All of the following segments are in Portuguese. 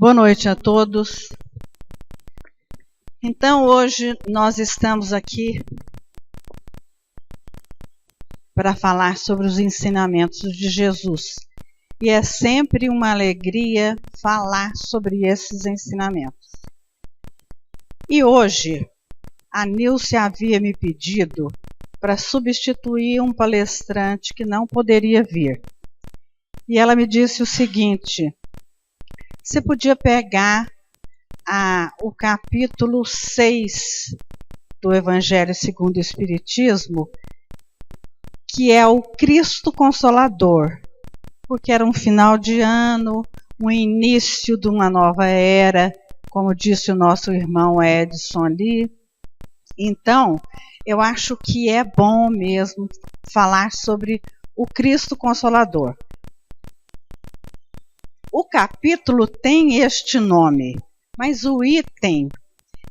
Boa noite a todos. Então, hoje nós estamos aqui para falar sobre os ensinamentos de Jesus. E é sempre uma alegria falar sobre esses ensinamentos. E hoje, a Nilce havia me pedido para substituir um palestrante que não poderia vir. E ela me disse o seguinte: você podia pegar o capítulo 6 do Evangelho segundo o Espiritismo, que é o Cristo Consolador, porque era um final de ano, um início de uma nova era, como disse o nosso irmão Edson ali. Então, eu acho que é bom mesmo falar sobre o Cristo Consolador. O capítulo tem este nome, mas o item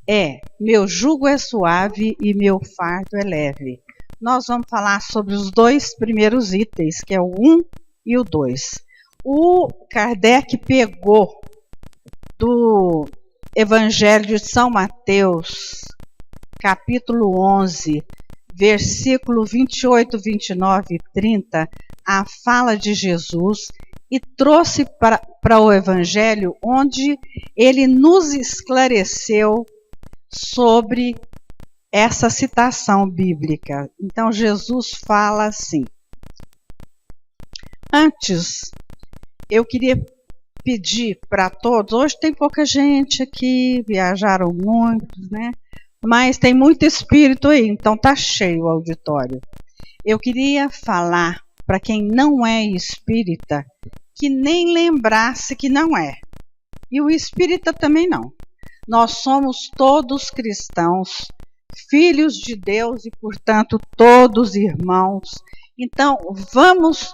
é: meu jugo é suave e meu fardo é leve. Nós vamos falar sobre os dois primeiros itens, que é o 1 e o 2. O Kardec pegou do Evangelho de São Mateus, capítulo 11, versículo 28, 29 e 30, a fala de Jesus, e trouxe para o Evangelho, onde ele nos esclareceu sobre essa citação bíblica. Então, Jesus fala assim. Antes, eu queria pedir para todos, hoje tem pouca gente aqui, viajaram muitos, né? Mas tem muito espírito aí, então tá cheio o auditório. Eu queria falar para quem não é espírita, que nem lembrasse que não é. E o espírita também não. Nós somos todos cristãos, filhos de Deus e, portanto, todos irmãos. Então, vamos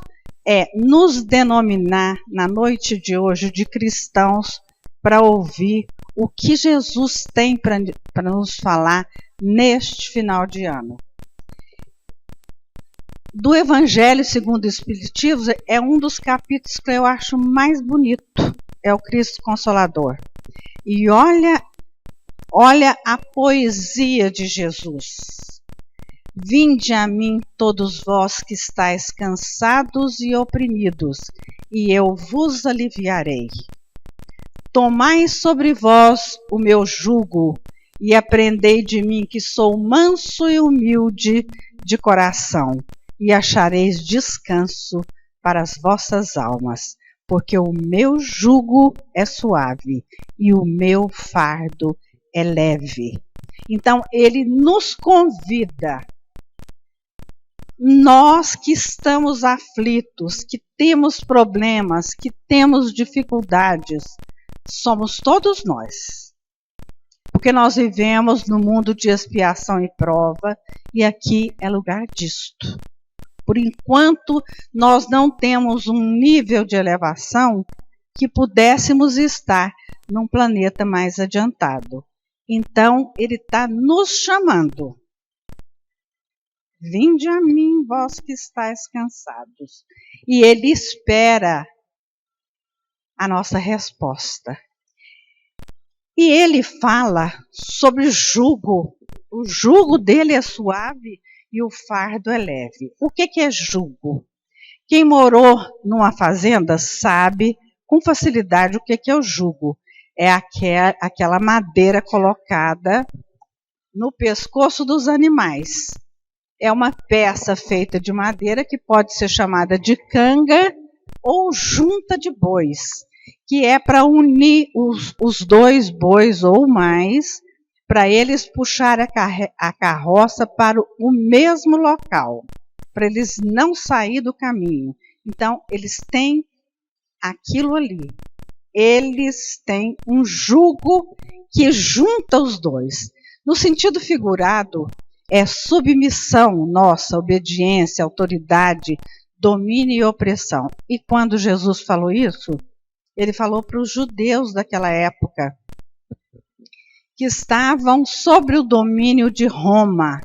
nos denominar na noite de hoje de cristãos para ouvir o que Jesus tem para nos falar neste final de ano. Do Evangelho segundo o Espiritismo é um dos capítulos que eu acho mais bonito, é o Cristo Consolador. E olha a poesia de Jesus. Vinde a mim todos vós que estáis cansados e oprimidos, e eu vos aliviarei. Tomai sobre vós o meu jugo, e aprendei de mim que sou manso e humilde de coração, e achareis descanso para as vossas almas, porque o meu jugo é suave e o meu fardo é leve. Então, ele nos convida, nós que estamos aflitos, que temos problemas, que temos dificuldades, somos todos nós. Porque nós vivemos no mundo de expiação e prova, e aqui é lugar disto. Por enquanto, nós não temos um nível de elevação que pudéssemos estar num planeta mais adiantado. Então, ele está nos chamando. Vinde a mim, vós que estáis cansados. E ele espera a nossa resposta. E ele fala sobre jugo. O jugo dele é suave e o fardo é leve. O que é jugo? Quem morou numa fazenda sabe com facilidade o que é o jugo. É aquela madeira colocada no pescoço dos animais. É uma peça feita de madeira que pode ser chamada de canga ou junta de bois, que é para unir os dois bois ou mais, para eles puxarem a carroça para o mesmo local, para eles não saírem do caminho. Então, eles têm aquilo ali. Eles têm um jugo que junta os dois. No sentido figurado, é submissão nossa, obediência, autoridade, domínio e opressão. E quando Jesus falou isso, ele falou para os judeus daquela época, que estavam sobre o domínio de Roma,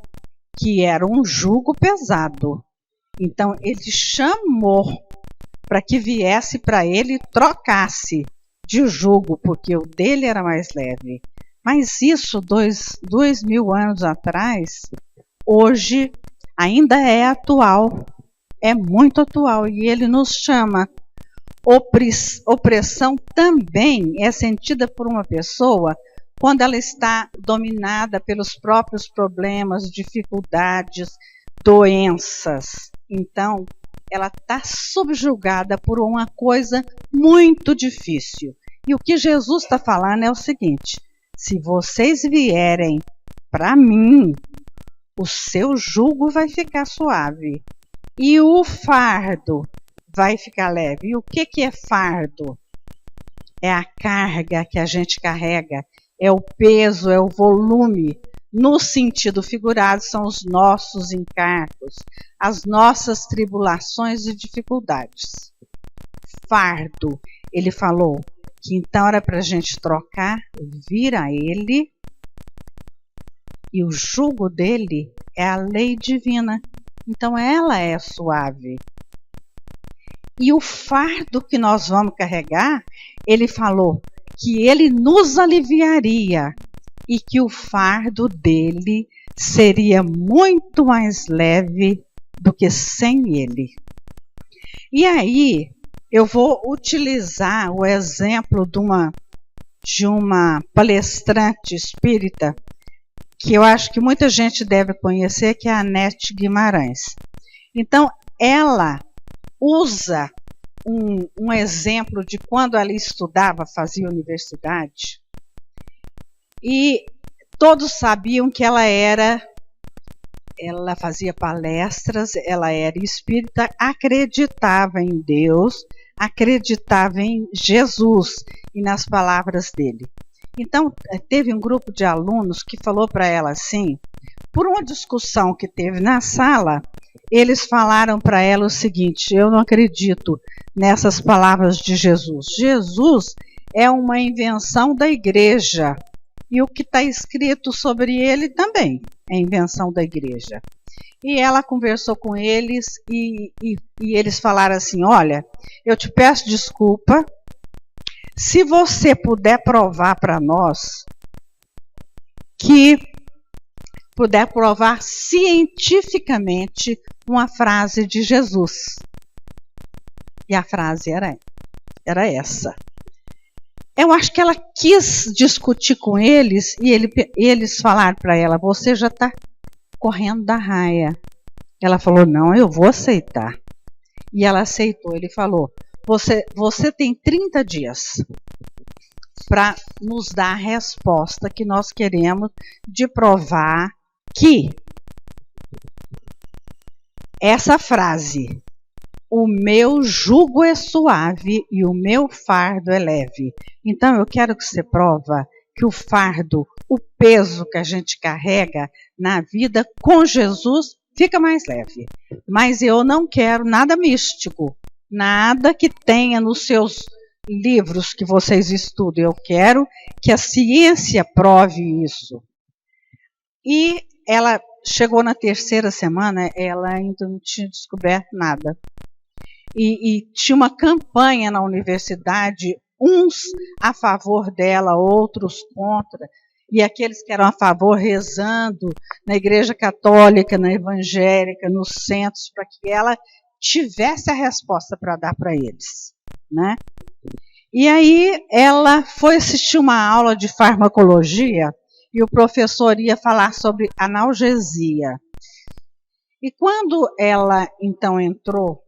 que era um jugo pesado. Então, ele chamou para que viesse para ele e trocasse de jugo, porque o dele era mais leve. Mas isso, 2000 anos atrás, hoje ainda é atual, é muito atual. E ele nos chama. Opressão também é sentida por uma pessoa quando ela está dominada pelos próprios problemas, dificuldades, doenças. Então, ela está subjugada por uma coisa muito difícil. E o que Jesus está falando é o seguinte: se vocês vierem para mim, o seu jugo vai ficar suave e o fardo vai ficar leve. E o que é fardo? É a carga que a gente carrega, é o peso, é o volume. No sentido figurado, são os nossos encargos, as nossas tribulações e dificuldades. Fardo, ele falou que então era para a gente trocar, vir a ele, e o jugo dele é a lei divina. Então ela é suave. E o fardo que nós vamos carregar, ele falou que ele nos aliviaria e que o fardo dele seria muito mais leve do que sem ele. E aí, eu vou utilizar o exemplo de uma palestrante espírita que eu acho que muita gente deve conhecer, que é a Anete Guimarães. Então, ela usa um exemplo de quando ela estudava, fazia universidade, e todos sabiam que ela fazia palestras, ela era espírita, acreditava em Deus, acreditava em Jesus e nas palavras dele. Então, teve um grupo de alunos que falou para ela assim, por uma discussão que teve na sala, eles falaram para ela o seguinte: eu não acredito nessas palavras de Jesus. Jesus é uma invenção da igreja. E o que está escrito sobre ele também é invenção da igreja. E ela conversou com eles e eles falaram assim: olha, eu te peço desculpa, se você puder provar para nós, que puder provar cientificamente uma frase de Jesus. E a frase era essa. Eu acho que ela quis discutir com eles e eles falaram para ela: você já está correndo da raia. Ela falou: não, eu vou aceitar. E ela aceitou. Ele falou: você tem 30 dias para nos dar a resposta que nós queremos, de provar que essa frase, o meu jugo é suave e o meu fardo é leve. Então eu quero que você prova que o fardo, o peso que a gente carrega na vida com Jesus fica mais leve. Mas eu não quero nada místico, nada que tenha nos seus livros que vocês estudam. Eu quero que a ciência prove isso. E ela chegou na 3ª semana, ela ainda não tinha descoberto nada. E tinha uma campanha na universidade, uns a favor dela, outros contra, e aqueles que eram a favor rezando na igreja católica, na evangélica, nos centros, para que ela tivesse a resposta para dar para eles, né? E aí ela foi assistir uma aula de farmacologia e o professor ia falar sobre analgesia. E quando ela então entrou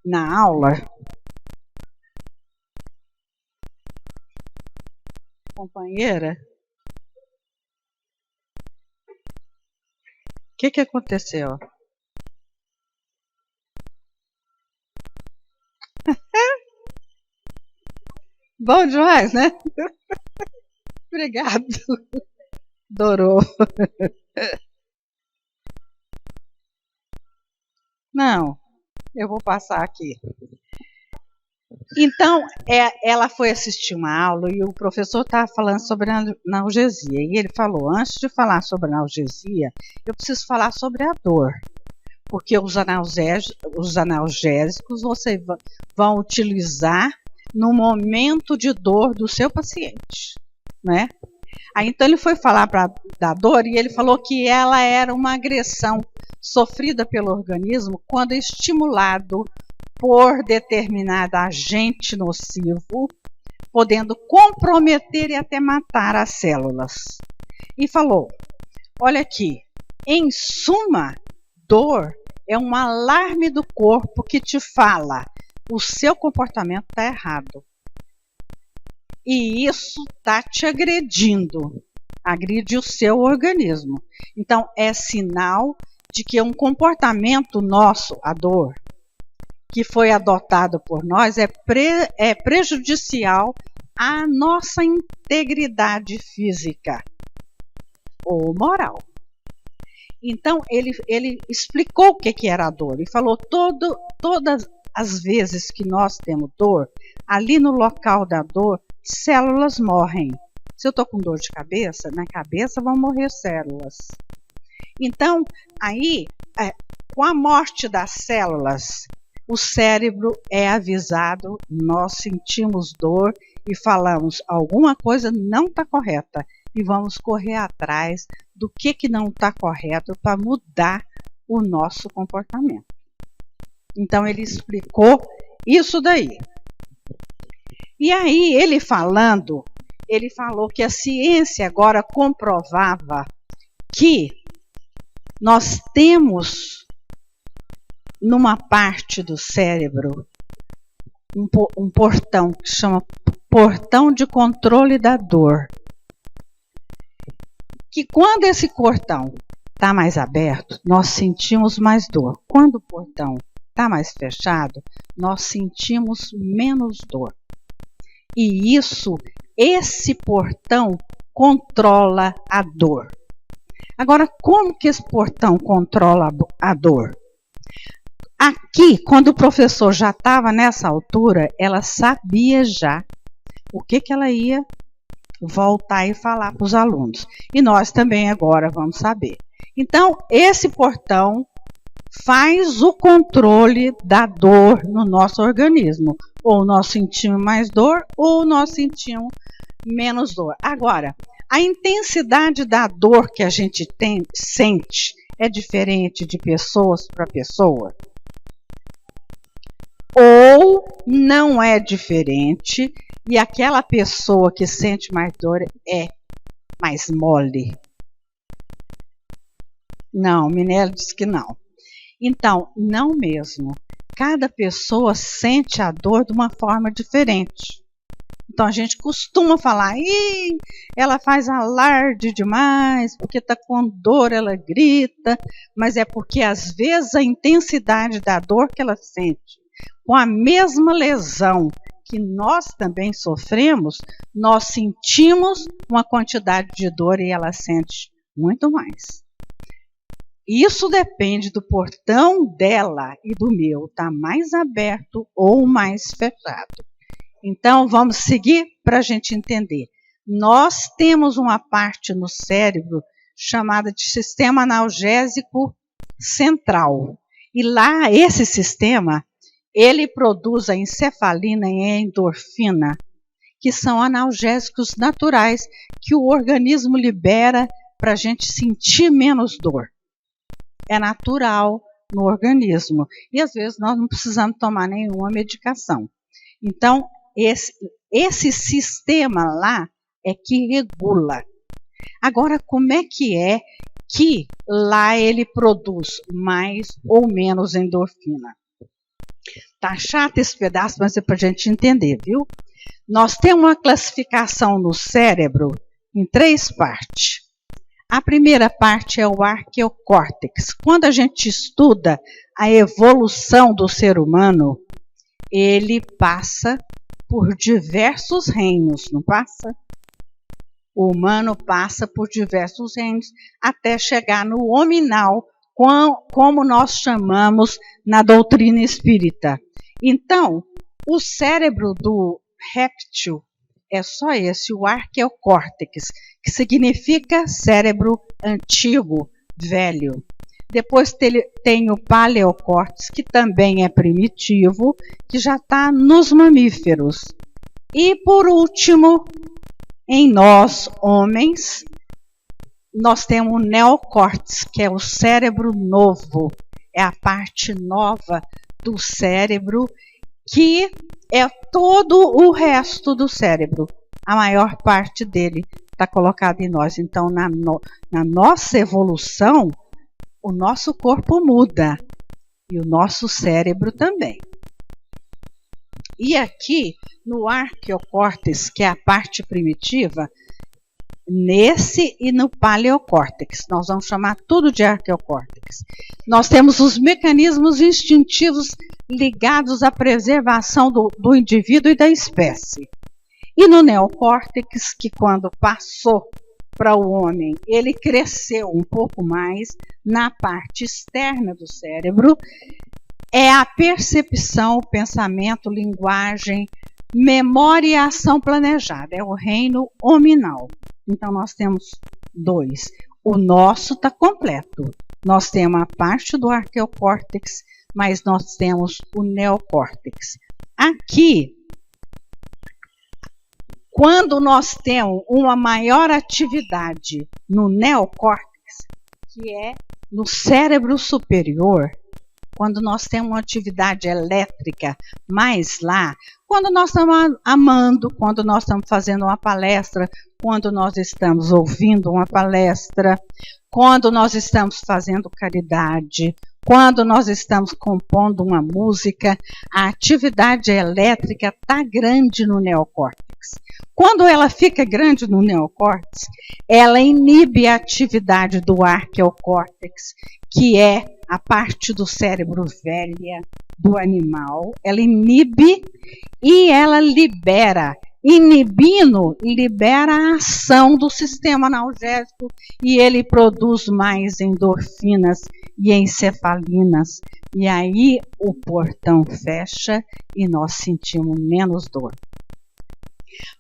na aula, companheira, o que aconteceu? Bom demais, né? Obrigado. Adorou. Não, eu vou passar aqui. Então, ela foi assistir uma aula e o professor estava falando sobre a analgesia. E ele falou: antes de falar sobre a analgesia, eu preciso falar sobre a dor. Porque os analgésicos vocês vão utilizar no momento de dor do seu paciente, né? Aí então ele foi falar da dor e ele falou que ela era uma agressão sofrida pelo organismo quando estimulado por determinado agente nocivo, podendo comprometer e até matar as células. E falou, olha aqui, em suma, dor é um alarme do corpo que te fala, o seu comportamento está errado. E isso está te agredindo, agride o seu organismo. Então, é sinal de que um comportamento nosso, a dor, que foi adotado por nós, é prejudicial à nossa integridade física ou moral. Então, ele explicou o que era a dor e falou todas as vezes que nós temos dor, ali no local da dor, células morrem. Se eu estou com dor de cabeça, na cabeça vão morrer células. Então, aí, com a morte das células, o cérebro é avisado, nós sentimos dor e falamos, alguma coisa não está correta. E vamos correr atrás do que não está correto para mudar o nosso comportamento. Então, ele explicou isso daí. E aí, ele falou que a ciência agora comprovava que nós temos, numa parte do cérebro, um portão que chama portão de controle da dor. Que quando esse portão está mais aberto, nós sentimos mais dor. Quando o portão está mais fechado, nós sentimos menos dor. E esse portão controla a dor. Agora, como que esse portão controla a dor? Aqui, quando o professor já estava nessa altura, ela sabia já o que ela ia voltar e falar para os alunos. E nós também agora vamos saber. Então, esse portão faz o controle da dor no nosso organismo. Ou nós sentimos mais dor, ou nós sentimos menos dor. Agora, a intensidade da dor que a gente sente é diferente de pessoas para pessoa? Ou não é diferente e aquela pessoa que sente mais dor é mais mole? Não, Minelli disse que não. Então, não mesmo. Cada pessoa sente a dor de uma forma diferente. Então, a gente costuma falar, ela faz alarde demais, porque está com dor, ela grita, mas é porque, às vezes, a intensidade da dor que ela sente, com a mesma lesão que nós também sofremos, nós sentimos uma quantidade de dor e ela sente muito mais. Isso depende do portão dela e do meu, está mais aberto ou mais fechado. Então, vamos seguir para a gente entender. Nós temos uma parte no cérebro chamada de sistema analgésico central. E lá, esse sistema, ele produz a encefalina e a endorfina, que são analgésicos naturais que o organismo libera para a gente sentir menos dor. É natural no organismo. E às vezes nós não precisamos tomar nenhuma medicação. Então, esse sistema lá é que regula. Agora, como é que lá ele produz mais ou menos endorfina? Tá chato esse pedaço, mas é para a gente entender, viu? Nós temos uma classificação no cérebro em 3 partes. A primeira parte é o arqueocórtex. Quando a gente estuda a evolução do ser humano, ele passa por diversos reinos, não passa? O humano passa por diversos reinos até chegar no hominal, como nós chamamos na doutrina espírita. Então, o cérebro do réptil é só esse, o arqueocórtex, que significa cérebro antigo, velho. Depois tem o paleocórtex, que também é primitivo, que já está nos mamíferos. E, por último, em nós, homens, nós temos o neocórtex, que é o cérebro novo. É a parte nova do cérebro, que é todo o resto do cérebro. A maior parte dele está colocada em nós. Então, na nossa evolução, o nosso corpo muda e o nosso cérebro também. E aqui, no arqueocórtex, que é a parte primitiva, nesse e no paleocórtex, nós vamos chamar tudo de arqueocórtex. Nós temos os mecanismos instintivos ligados à preservação do indivíduo e da espécie. E no neocórtex, que quando passou para o homem, ele cresceu um pouco mais na parte externa do cérebro, é a percepção, o pensamento, linguagem, memória e ação planejada. É o reino hominal. Então, nós temos dois. O nosso está completo. Nós temos a parte do arqueocórtex, mas nós temos o neocórtex. Aqui, quando nós temos uma maior atividade no neocórtex, que é no cérebro superior, quando nós temos uma atividade elétrica mais lá, quando nós estamos amando, quando nós estamos fazendo uma palestra, quando nós estamos ouvindo uma palestra, quando nós estamos fazendo caridade, quando nós estamos compondo uma música, a atividade elétrica está grande no neocórtex. Quando ela fica grande no neocórtex, ela inibe a atividade do arqueocórtex, que é a parte do cérebro velha do animal. Ela inibe e ela libera. Inibindo, libera a ação do sistema analgésico e ele produz mais endorfinas e encefalinas. E aí o portão fecha e nós sentimos menos dor.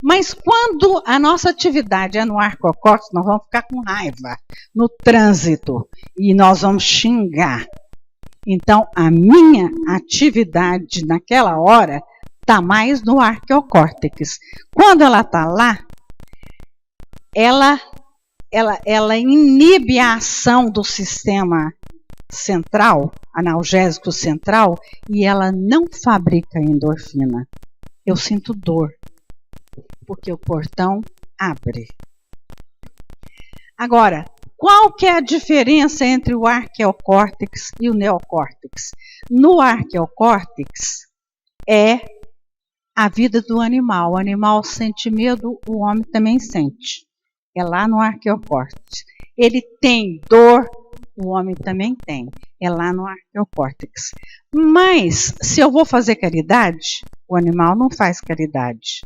Mas quando a nossa atividade é no arqueocórtex, nós vamos ficar com raiva no trânsito e nós vamos xingar. Então, a minha atividade naquela hora está mais no arqueocórtex. Quando ela está lá, ela inibe a ação do sistema central, analgésico central, e ela não fabrica endorfina. Eu sinto dor, porque o portão abre. Agora, qual que é a diferença entre o arqueocórtex e o neocórtex? No arqueocórtex é a vida do animal. O animal sente medo, o homem também sente. É lá no arqueocórtex. Ele tem dor, o homem também tem. É lá no arqueocórtex. Mas, se eu vou fazer caridade, o animal não faz caridade.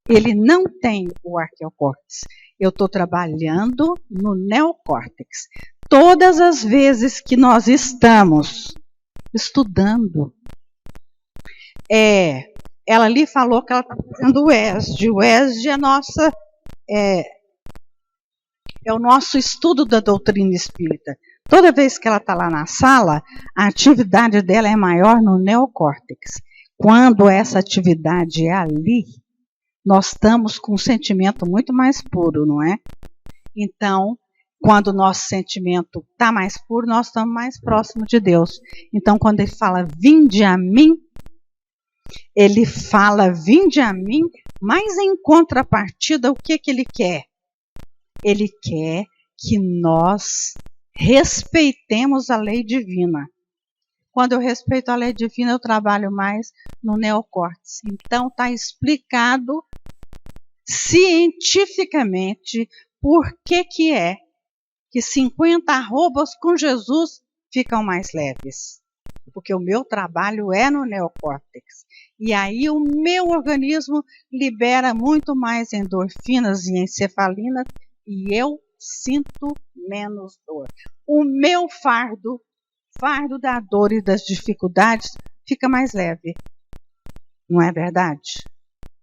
Ele não tem o arqueocórtex. Eu estou trabalhando no neocórtex. Todas as vezes que nós estamos estudando, ela ali falou que ela está fazendo o ESD. O ESD é o nosso estudo da doutrina espírita. Toda vez que ela está lá na sala, a atividade dela é maior no neocórtex. Quando essa atividade é ali, nós estamos com um sentimento muito mais puro, não é? Então, quando o nosso sentimento está mais puro, nós estamos mais próximos de Deus. Então, quando ele fala, vinde a mim, ele fala, vinde a mim, mas em contrapartida, o que ele quer? Ele quer que nós respeitemos a lei divina. Quando eu respeito a lei divina, eu trabalho mais no neocórtex. Então, está explicado cientificamente por que que 50 arrobas com Jesus ficam mais leves. Porque o meu trabalho é no neocórtex. E aí o meu organismo libera muito mais endorfinas e encefalinas e eu sinto menos dor. O meu fardo da dor e das dificuldades fica mais leve. Não é verdade?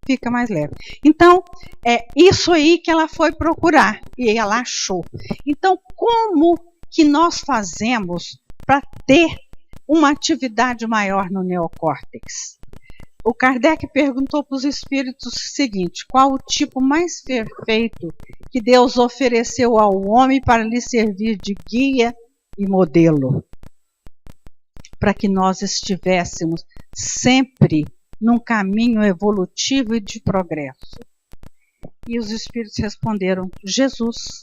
Fica mais leve. Então, é isso aí que ela foi procurar e ela achou. Então, como que nós fazemos para ter uma atividade maior no neocórtex. O Kardec perguntou para os espíritos o seguinte: qual o tipo mais perfeito que Deus ofereceu ao homem para lhe servir de guia e modelo? Para que nós estivéssemos sempre num caminho evolutivo e de progresso. E os espíritos responderam: Jesus.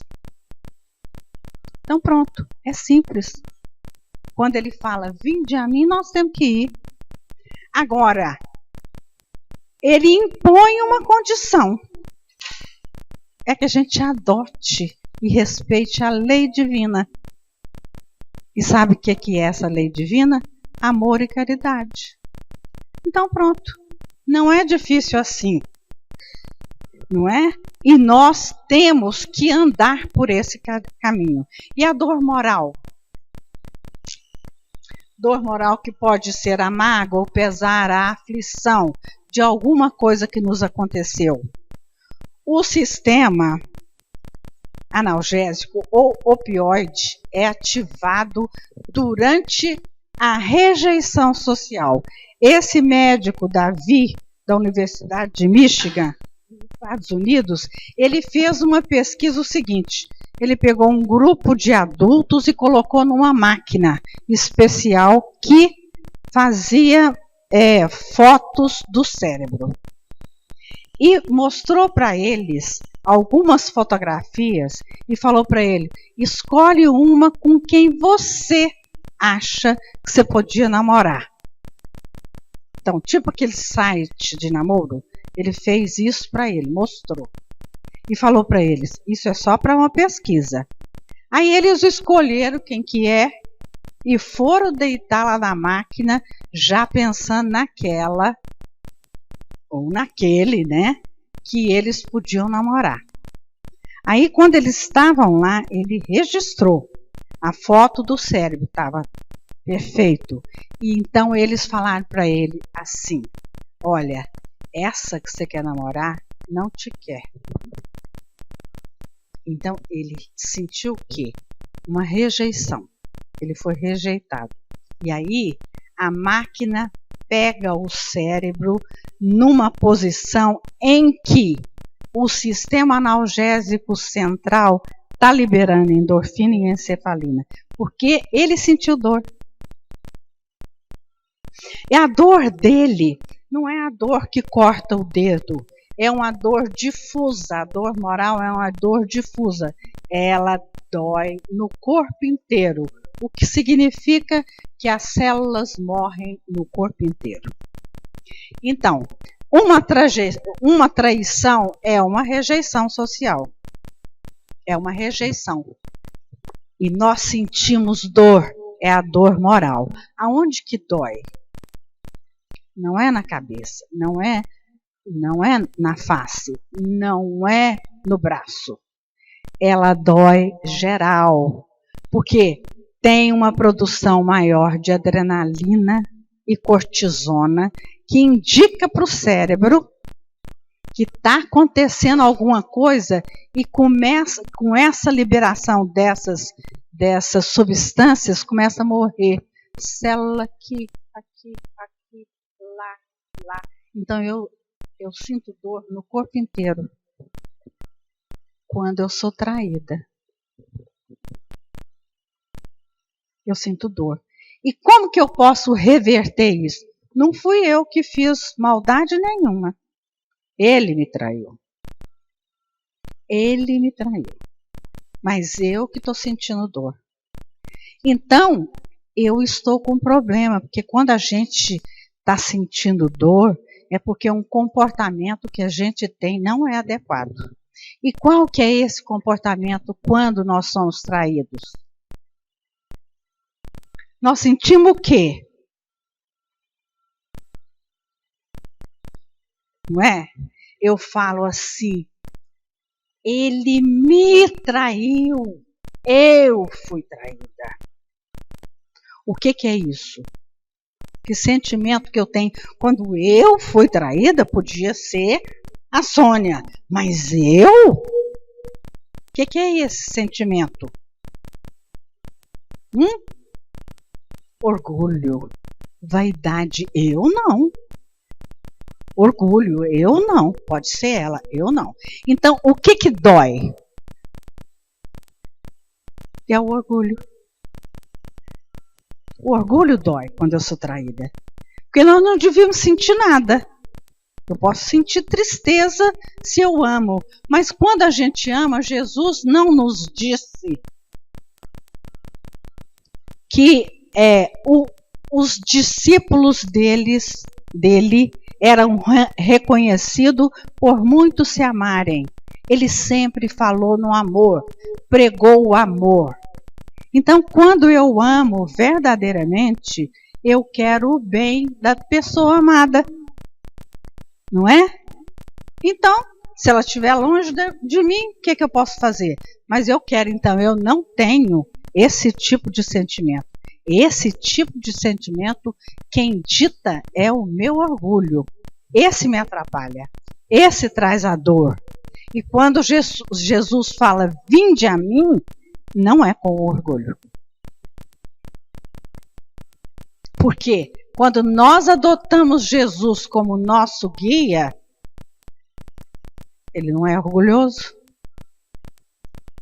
Então pronto, é simples. Quando ele fala, vinde a mim, nós temos que ir. Agora, ele impõe uma condição. É que a gente adote e respeite a lei divina. E sabe o que é essa lei divina? Amor e caridade. Então pronto, não é difícil assim. Não é? E nós temos que andar por esse caminho. E a dor moral? Dor moral que pode ser a mágoa, o pesar, a aflição de alguma coisa que nos aconteceu. O sistema analgésico ou opioide é ativado durante a rejeição social. Esse médico, Davi, da Universidade de Michigan, nos Estados Unidos, ele fez uma pesquisa o seguinte: ele pegou um grupo de adultos e colocou numa máquina especial que fazia fotos do cérebro. E mostrou para eles algumas fotografias e falou para ele: escolhe uma com quem você acha que você podia namorar. Então, tipo aquele site de namoro, ele fez isso para ele, mostrou. E falou para eles: isso é só para uma pesquisa. Aí eles escolheram quem que é e foram deitar lá na máquina, já pensando naquela ou naquele, né, que eles podiam namorar. Aí, quando eles estavam lá, ele registrou a foto do cérebro, estava perfeito. E então eles falaram para ele assim: olha, essa que você quer namorar não te quer. Então ele sentiu o quê? Uma rejeição. Ele foi rejeitado. E aí a máquina pega o cérebro numa posição em que o sistema analgésico central está liberando endorfina e encefalina, porque ele sentiu dor. E a dor dele não é a dor que corta o dedo, é uma dor difusa. A dor moral é uma dor difusa. Ela dói no corpo inteiro, o que significa que as células morrem no corpo inteiro. Então, uma traição é uma rejeição social. É uma rejeição. E nós sentimos dor, é a dor moral. Aonde que dói? Não é na cabeça, não é na face, não é no braço. Ela dói geral, porque tem uma produção maior de adrenalina e cortisona que indica para o cérebro que está acontecendo alguma coisa, e começa com essa liberação dessas substâncias, começa a morrer célula aqui, lá. Então eu sinto dor no corpo inteiro quando eu sou traída. Eu sinto dor. E como que eu posso reverter isso? Não fui eu que fiz maldade nenhuma. Ele me traiu. Ele me traiu. Mas eu que estou sentindo dor. Então, eu estou com um problema, porque quando a gente está sentindo dor, é porque um comportamento que a gente tem não é adequado. E qual que é esse comportamento quando nós somos traídos? Nós sentimos o quê? Não é? Eu falo assim: ele me traiu, eu fui traída. O que é isso? Que sentimento que eu tenho? Quando eu fui traída, podia ser a Sônia, mas eu? O que é esse sentimento? Orgulho, vaidade, eu não. Orgulho, eu não. Pode ser ela, eu não. Então, o que dói? É o orgulho. O orgulho dói quando eu sou traída. Porque nós não devíamos sentir nada. Eu posso sentir tristeza se eu amo. Mas quando a gente ama, Jesus não nos disse que os discípulos dele eram reconhecidos por muitos se amarem. Ele sempre falou no amor, pregou o amor. Então, quando eu amo verdadeiramente, eu quero o bem da pessoa amada. Não é? Então, se ela estiver longe de mim, o que eu posso fazer? Mas eu quero, então, eu não tenho esse tipo de sentimento. Esse tipo de sentimento, quem dita é o meu orgulho. Esse me atrapalha. Esse traz a dor. E quando Jesus fala, vinde a mim, não é com orgulho. Por quê? Quando nós adotamos Jesus como nosso guia, ele não é orgulhoso,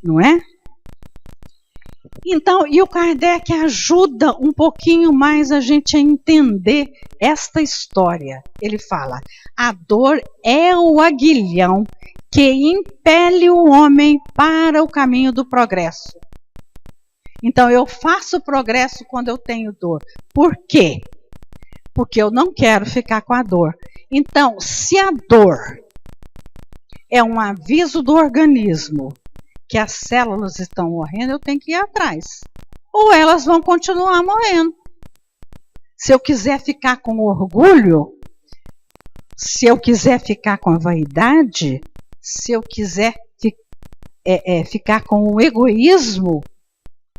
não é? Então, e o Kardec ajuda um pouquinho mais a gente a entender esta história. Ele fala, a dor é o aguilhão que impele o homem para o caminho do progresso. Então, eu faço progresso quando eu tenho dor. Por quê? Porque eu não quero ficar com a dor. Então, se a dor é um aviso do organismo que as células estão morrendo, eu tenho que ir atrás. Ou elas vão continuar morrendo. Se eu quiser ficar com orgulho, se eu quiser ficar com a vaidade, se eu quiser ficar com o egoísmo,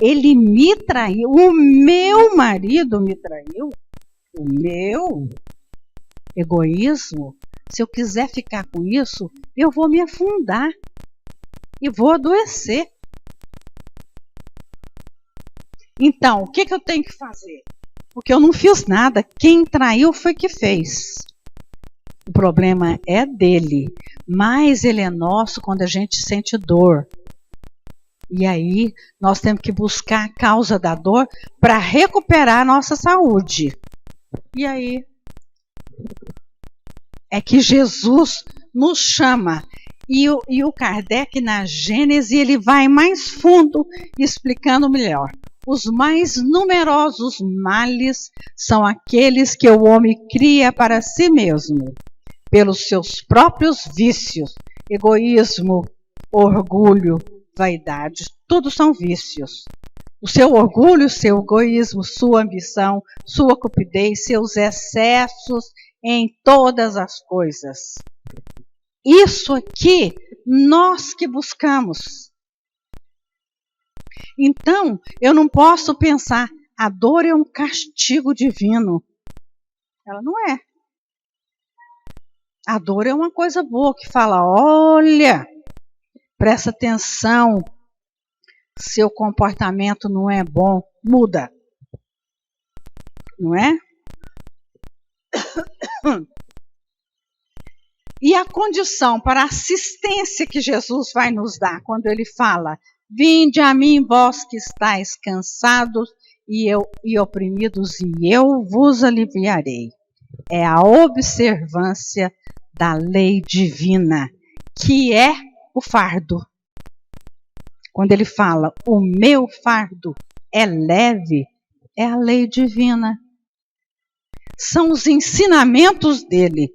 ele me traiu, o meu marido me traiu, o meu egoísmo, se eu quiser ficar com isso, eu vou me afundar e vou adoecer. Então, o que eu tenho que fazer? Porque eu não fiz nada, quem traiu foi que fez. O problema é dele, mas ele é nosso quando a gente sente dor. E aí, nós temos que buscar a causa da dor para recuperar a nossa saúde. E aí, é que Jesus nos chama. E o Kardec, na Gênese, ele vai mais fundo, explicando melhor. Os mais numerosos males são aqueles que o homem cria para si mesmo, pelos seus próprios vícios, egoísmo, orgulho, vaidade, tudo são vícios. O seu orgulho, seu egoísmo, sua ambição, sua cupidez, seus excessos em todas as coisas. Isso aqui, nós que buscamos. Então, eu não posso pensar, a dor é um castigo divino. Ela não é. A dor é uma coisa boa que fala, olha, presta atenção, seu comportamento não é bom, muda. Não é? E a condição para a assistência que Jesus vai nos dar, quando ele fala, vinde a mim vós que estáis cansados e oprimidos, e eu vos aliviarei. É a observância da lei divina, que é o fardo. Quando ele fala, o meu fardo é leve, é a lei divina. São os ensinamentos dele,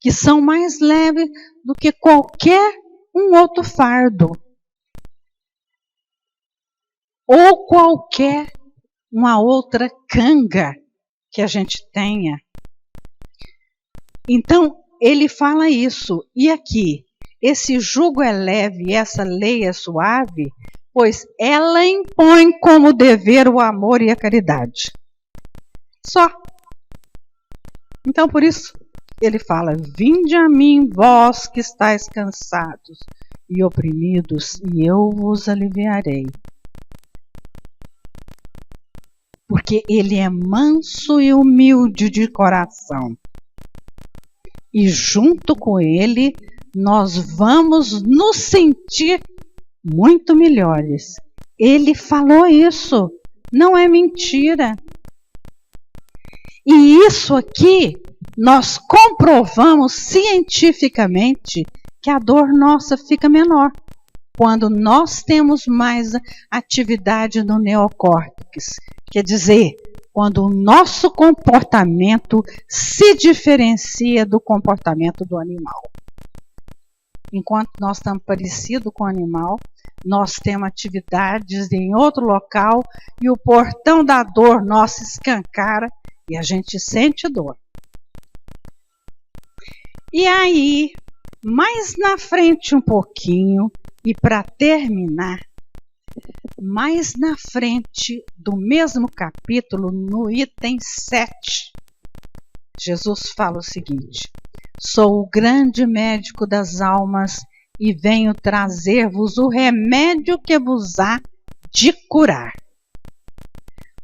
que são mais leves do que qualquer um outro fardo. Ou qualquer uma outra canga que a gente tenha. Então, ele fala isso. E aqui, esse jugo é leve e essa lei é suave, pois ela impõe como dever o amor e a caridade. Só. Então, por isso, ele fala, vinde a mim, vós que estáis cansados e oprimidos, e eu vos aliviarei. porque ele é manso e humilde de coração. E junto com ele, nós vamos nos sentir muito melhores. Ele falou isso, não é mentira. E isso aqui, nós comprovamos cientificamente que a dor nossa fica menor quando nós temos mais atividade no neocórtex. Quer dizer, quando o nosso comportamento se diferencia do comportamento do animal. Enquanto nós estamos parecidos com o animal, nós temos atividades em outro local e o portão da dor nosso escancara e a gente sente dor. E aí, mais na frente um pouquinho, e para terminar, mais na frente do mesmo capítulo, no item 7, Jesus fala o seguinte: sou o grande médico das almas e venho trazer-vos o remédio que vos há de curar.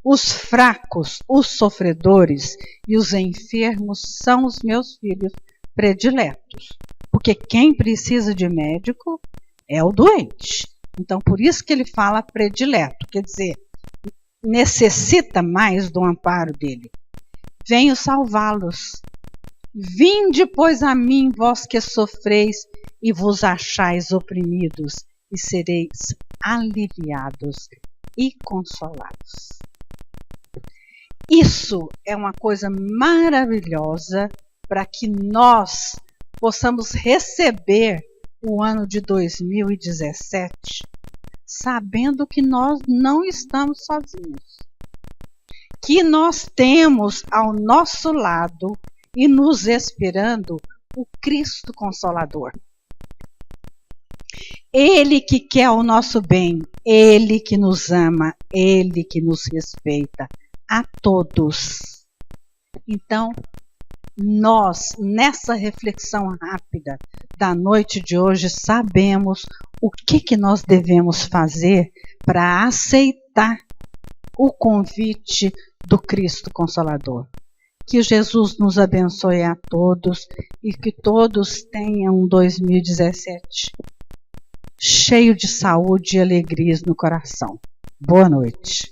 Os fracos, os sofredores e os enfermos são os meus filhos prediletos, porque quem precisa de médico é o doente. Então, por isso que ele fala predileto, quer dizer, necessita mais do amparo dele. Venho salvá-los. Vinde, pois, a mim, vós que sofreis e vos achais oprimidos, e sereis aliviados e consolados. Isso é uma coisa maravilhosa para que nós possamos receber o ano de 2017, sabendo que nós não estamos sozinhos. Que nós temos ao nosso lado e nos esperando o Cristo Consolador. Ele que quer o nosso bem, Ele que nos ama, Ele que nos respeita, a todos. Então, nós, nessa reflexão rápida da noite de hoje, sabemos o que nós devemos fazer para aceitar o convite do Cristo Consolador. Que Jesus nos abençoe a todos e que todos tenham um 2017 cheio de saúde e alegrias no coração. Boa noite.